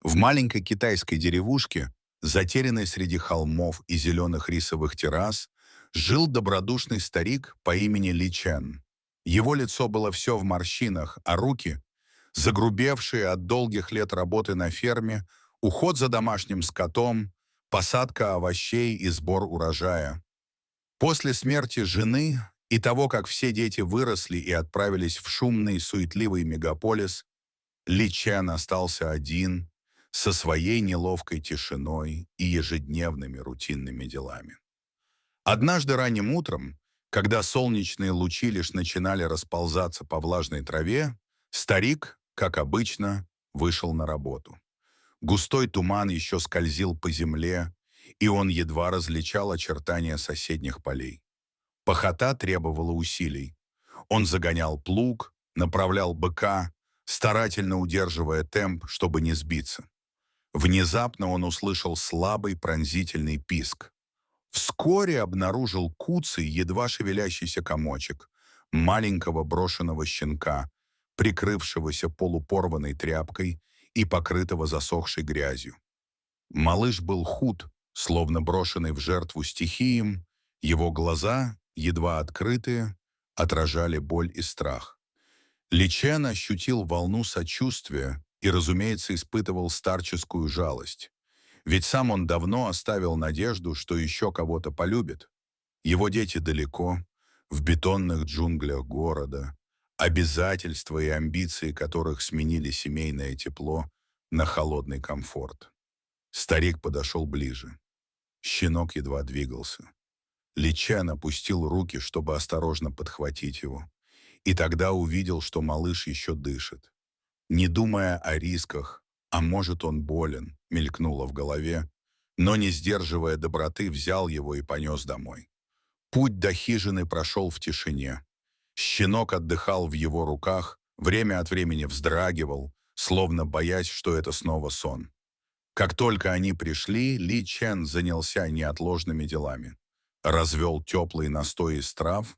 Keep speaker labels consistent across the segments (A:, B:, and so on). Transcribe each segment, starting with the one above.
A: В маленькой китайской деревушке, затерянной среди холмов и зеленых рисовых террас, жил добродушный старик по имени Ли Чен. Его лицо было все в морщинах, а руки, загрубевшие от долгих лет работы на ферме, уход за домашним скотом, посадка овощей и сбор урожая. После смерти жены и того, как все дети выросли и отправились в шумный, суетливый мегаполис, Ли Чен остался один, со своей неловкой тишиной и ежедневными рутинными делами. Однажды ранним утром, когда солнечные лучи лишь начинали расползаться по влажной траве, старик, как обычно, вышел на работу. Густой туман еще скользил по земле, и он едва различал очертания соседних полей. Пахота требовала усилий. Он загонял плуг, направлял быка, старательно удерживая темп, чтобы не сбиться. Внезапно он услышал слабый пронзительный писк. Вскоре обнаружил куцый, едва шевелящийся комочек маленького брошенного щенка, прикрывшегося полупорванной тряпкой и покрытого засохшей грязью. Малыш был худ, словно брошенный в жертву стихиям, его глаза, едва открытые, отражали боль и страх. Личен ощутил волну сочувствия и, разумеется, испытывал старческую жалость. Ведь сам он давно оставил надежду, что еще кого-то полюбит. Его дети далеко, в бетонных джунглях города, обязательства и амбиции которых сменили семейное тепло на холодный комфорт. Старик подошел ближе. Щенок едва двигался. Личен опустил руки, чтобы осторожно подхватить его. И тогда увидел, что малыш еще дышит. Не думая о рисках, а может он болен, мелькнуло в голове, но, не сдерживая доброты, взял его и понес домой. Путь до хижины прошел в тишине. Щенок отдыхал в его руках, время от времени вздрагивал, словно боясь, что это снова сон. Как только они пришли, Ли Чен занялся неотложными делами. Развел теплый настой из трав,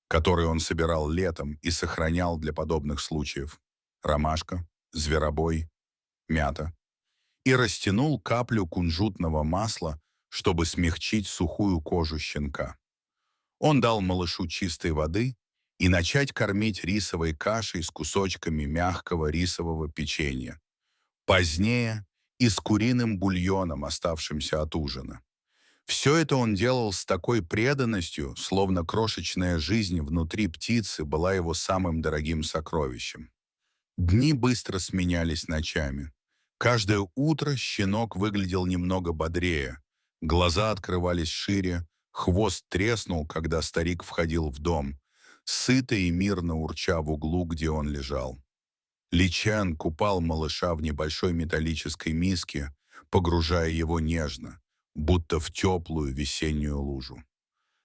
A: который он собирал летом и сохранял для подобных случаев. Ромашка, зверобой, мята. И растянул каплю кунжутного масла, чтобы смягчить сухую кожу щенка. Он дал малышу чистой воды и начать кормить рисовой кашей с кусочками мягкого рисового печенья. Позднее и с куриным бульоном, оставшимся от ужина. Все это он делал с такой преданностью, словно крошечная жизнь внутри птицы была его самым дорогим сокровищем. Дни быстро сменялись ночами. Каждое утро щенок выглядел немного бодрее, глаза открывались шире, хвост треснул, когда старик входил в дом, сыто и мирно урча в углу, где он лежал. Личан купал малыша в небольшой металлической миске, погружая его нежно, будто в теплую весеннюю лужу.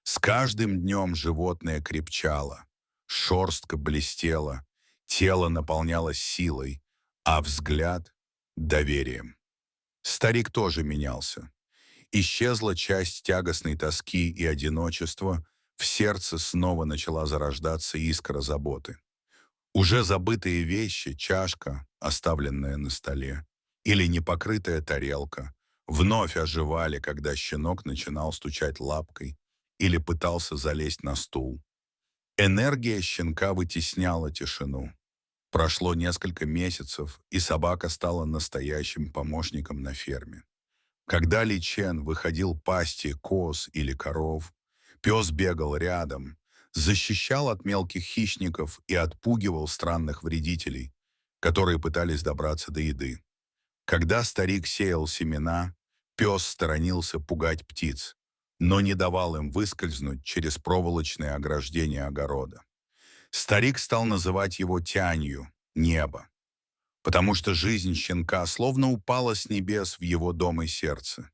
A: С каждым днем животное крепчало, шерстка блестела, тело наполнялось силой, а взгляд — доверием. Старик тоже менялся. Исчезла часть тягостной тоски и одиночества, в сердце снова начала зарождаться искра заботы. Уже забытые вещи, чашка, оставленная на столе, или непокрытая тарелка, вновь оживали, когда щенок начинал стучать лапкой или пытался залезть на стул. Энергия щенка вытесняла тишину. Прошло несколько месяцев, и собака стала настоящим помощником на ферме. Когда Ли Чен выходил пасти коз или коров, пес бегал рядом, защищал от мелких хищников и отпугивал странных вредителей, которые пытались добраться до еды. Когда старик сеял семена, пес сторонился пугать птиц, но не давал им выскользнуть через проволочное ограждение огорода. Старик стал называть его Тянью, небо, потому что жизнь щенка словно упала с небес в его дом и сердце.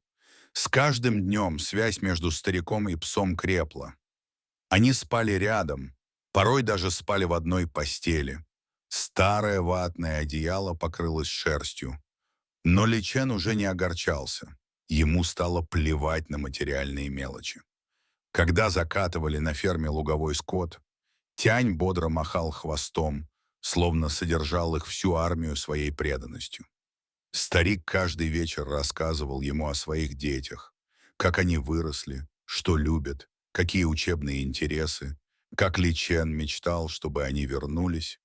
A: С каждым днем связь между стариком и псом крепла. Они спали рядом, порой даже спали в одной постели. Старое ватное одеяло покрылось шерстью. Но Личен уже не огорчался. Ему стало плевать на материальные мелочи. Когда закатывали на ферме луговой скот, Тянь бодро махал хвостом, словно содержал их всю армию своей преданностью. Старик каждый вечер рассказывал ему о своих детях, как они выросли, что любят, какие учебные интересы, как Ли Чен мечтал, чтобы они вернулись.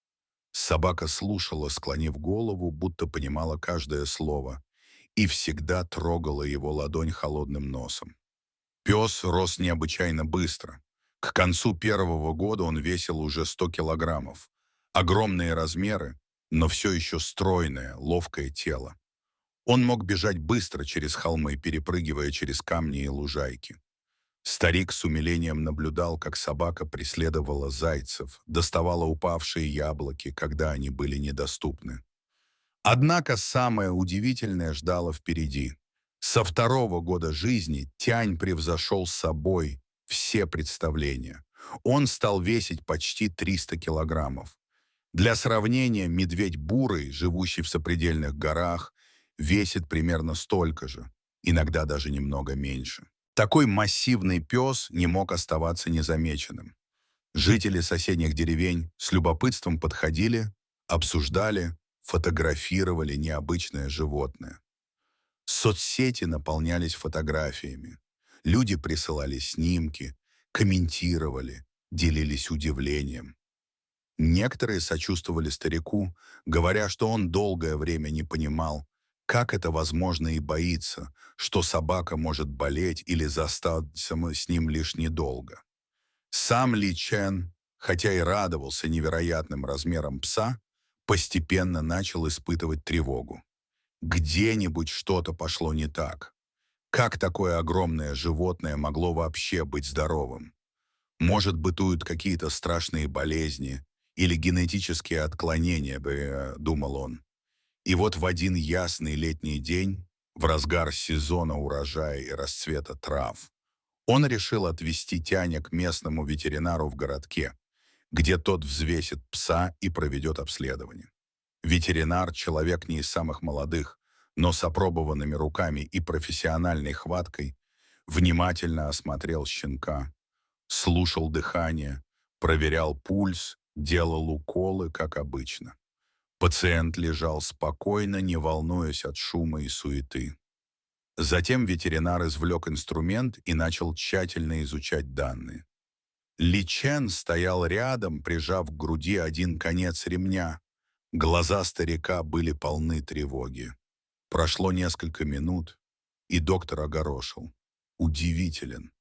A: Собака слушала, склонив голову, будто понимала каждое слово, и всегда трогала его ладонь холодным носом. Пес рос необычайно быстро. К концу первого года он весил уже 100 килограммов. Огромные размеры, но все еще стройное, ловкое тело. Он мог бежать быстро через холмы, перепрыгивая через камни и лужайки. Старик с умилением наблюдал, как собака преследовала зайцев, доставала упавшие яблоки, когда они были недоступны. Однако самое удивительное ждало впереди. Со второго года жизни Тянь превзошел собой все представления. Он стал весить почти 300 килограммов. Для сравнения, медведь бурый, живущий в сопредельных горах, весит примерно столько же, иногда даже немного меньше. Такой массивный пес не мог оставаться незамеченным. Жители соседних деревень с любопытством подходили, обсуждали, фотографировали необычное животное. Соцсети наполнялись фотографиями. Люди присылали снимки, комментировали, делились удивлением. Некоторые сочувствовали старику, говоря, что он долгое время не понимал, как это возможно, и боится, что собака может болеть или застаться с ним лишь недолго. Сам Ли Чен, хотя и радовался невероятным размерам пса, постепенно начал испытывать тревогу. Где-нибудь что-то пошло не так. Как такое огромное животное могло вообще быть здоровым? Может, бытуют какие-то страшные болезни или генетические отклонения, думал он. И вот в один ясный летний день, в разгар сезона урожая и расцвета трав, он решил отвезти Тяня к местному ветеринару в городке, где тот взвесит пса и проведет обследование. Ветеринар, человек не из самых молодых, но с опробованными руками и профессиональной хваткой, внимательно осмотрел щенка, слушал дыхание, проверял пульс, делал уколы, как обычно. Пациент лежал спокойно, не волнуясь от шума и суеты. Затем ветеринар извлек инструмент и начал тщательно изучать данные. Ли Чен стоял рядом, прижав к груди один конец ремня. Глаза старика были полны тревоги. Прошло несколько минут, и доктор огорошил. Удивителен.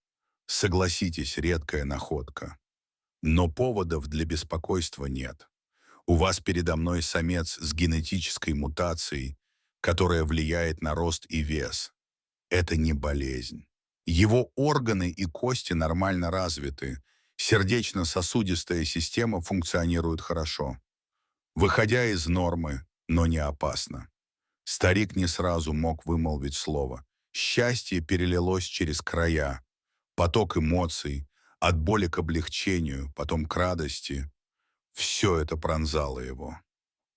A: Согласитесь, редкая находка. Но поводов для беспокойства нет. У вас передо мной самец с генетической мутацией, которая влияет на рост и вес. Это не болезнь. Его органы и кости нормально развиты, сердечно-сосудистая система функционирует хорошо. Выходя из нормы, но не опасно. Старик не сразу мог вымолвить слово. Счастье перелилось через края. Поток эмоций, от боли к облегчению, потом к радости. Все это пронзало его.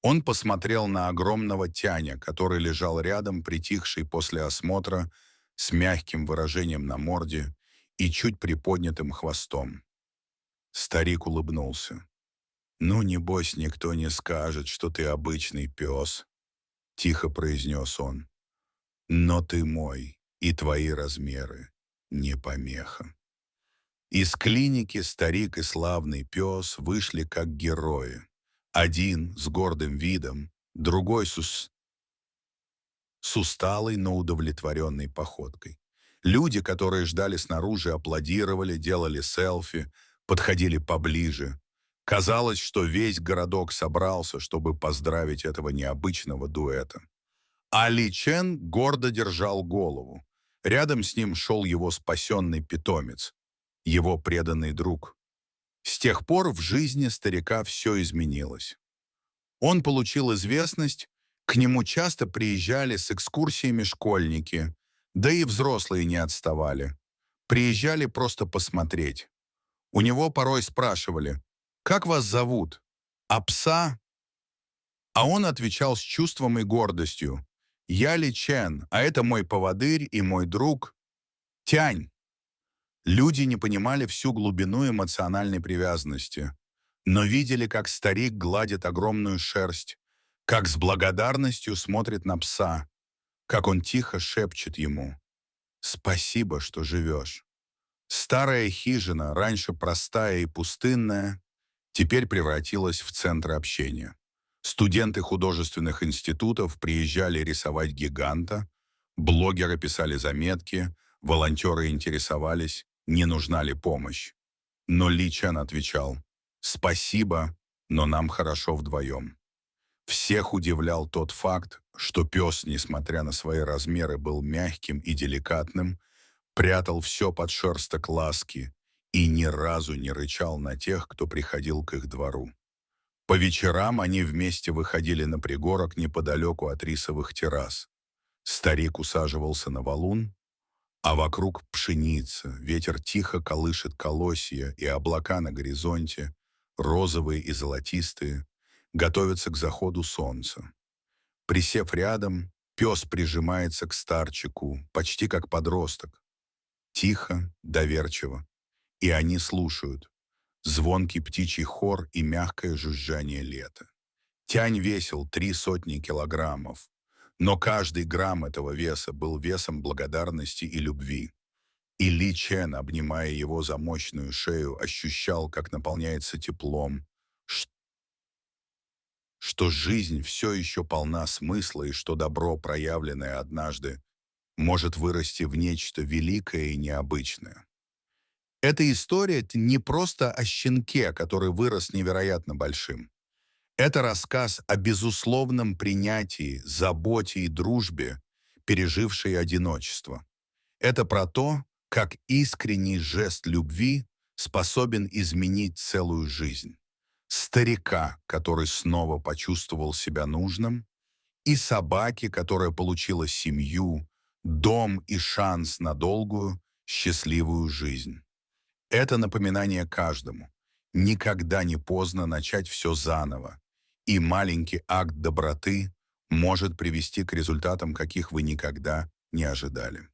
A: Он посмотрел на огромного Тяня, который лежал рядом, притихший после осмотра, с мягким выражением на морде и чуть приподнятым хвостом. Старик улыбнулся. «Ну, небось, никто не скажет, что ты обычный пес», — тихо произнес он. «Но ты мой, и твои размеры не помеха». Из клиники старик и славный пес вышли как герои. Один с гордым видом, другой с усталой, но удовлетворенной походкой. Люди, которые ждали снаружи, аплодировали, делали селфи, подходили поближе. Казалось, что весь городок собрался, чтобы поздравить этого необычного дуэта. А Ли Чен гордо держал голову. Рядом с ним шел его спасенный питомец, его преданный друг. С тех пор в жизни старика все изменилось. Он получил известность, к нему часто приезжали с экскурсиями школьники, да и взрослые не отставали. Приезжали просто посмотреть. У него порой спрашивали: «Как вас зовут?» «А пса?» А он отвечал с чувством и гордостью: «Я Ли Чен, а это мой поводырь и мой друг Тянь». Люди не понимали всю глубину эмоциональной привязанности, но видели, как старик гладит огромную шерсть, как с благодарностью смотрит на пса, как он тихо шепчет ему «Спасибо, что живешь». Старая хижина, раньше простая и пустынная, теперь превратилась в центр общения. Студенты художественных институтов приезжали рисовать гиганта, блогеры писали заметки, волонтеры интересовались, не нужна ли помощь. Но Ли Чен отвечал «Спасибо, но нам хорошо вдвоем». Всех удивлял тот факт, что пес, несмотря на свои размеры, был мягким и деликатным, прятал все под шерсток ласки и ни разу не рычал на тех, кто приходил к их двору. По вечерам они вместе выходили на пригорок неподалеку от рисовых террас. Старик усаживался на валун, а вокруг пшеница, ветер тихо колышет колосья, и облака на горизонте, розовые и золотистые, готовятся к заходу солнца. Присев рядом, пес прижимается к старчику, почти как подросток. Тихо, доверчиво. И они слушают. Звонкий птичий хор и мягкое жужжание лета. Тянь весил 300 килограммов, но каждый грамм этого веса был весом благодарности и любви. И Ли Чен, обнимая его за мощную шею, ощущал, как наполняется теплом, что жизнь все еще полна смысла и что добро, проявленное однажды, может вырасти в нечто великое и необычное. Эта история не просто о щенке, который вырос невероятно большим. Это рассказ о безусловном принятии, заботе и дружбе, пережившей одиночество. Это про то, как искренний жест любви способен изменить целую жизнь. Старика, который снова почувствовал себя нужным, и собаки, которая получила семью, дом и шанс на долгую, счастливую жизнь. Это напоминание каждому. Никогда не поздно начать все заново. И маленький акт доброты может привести к результатам, каких вы никогда не ожидали.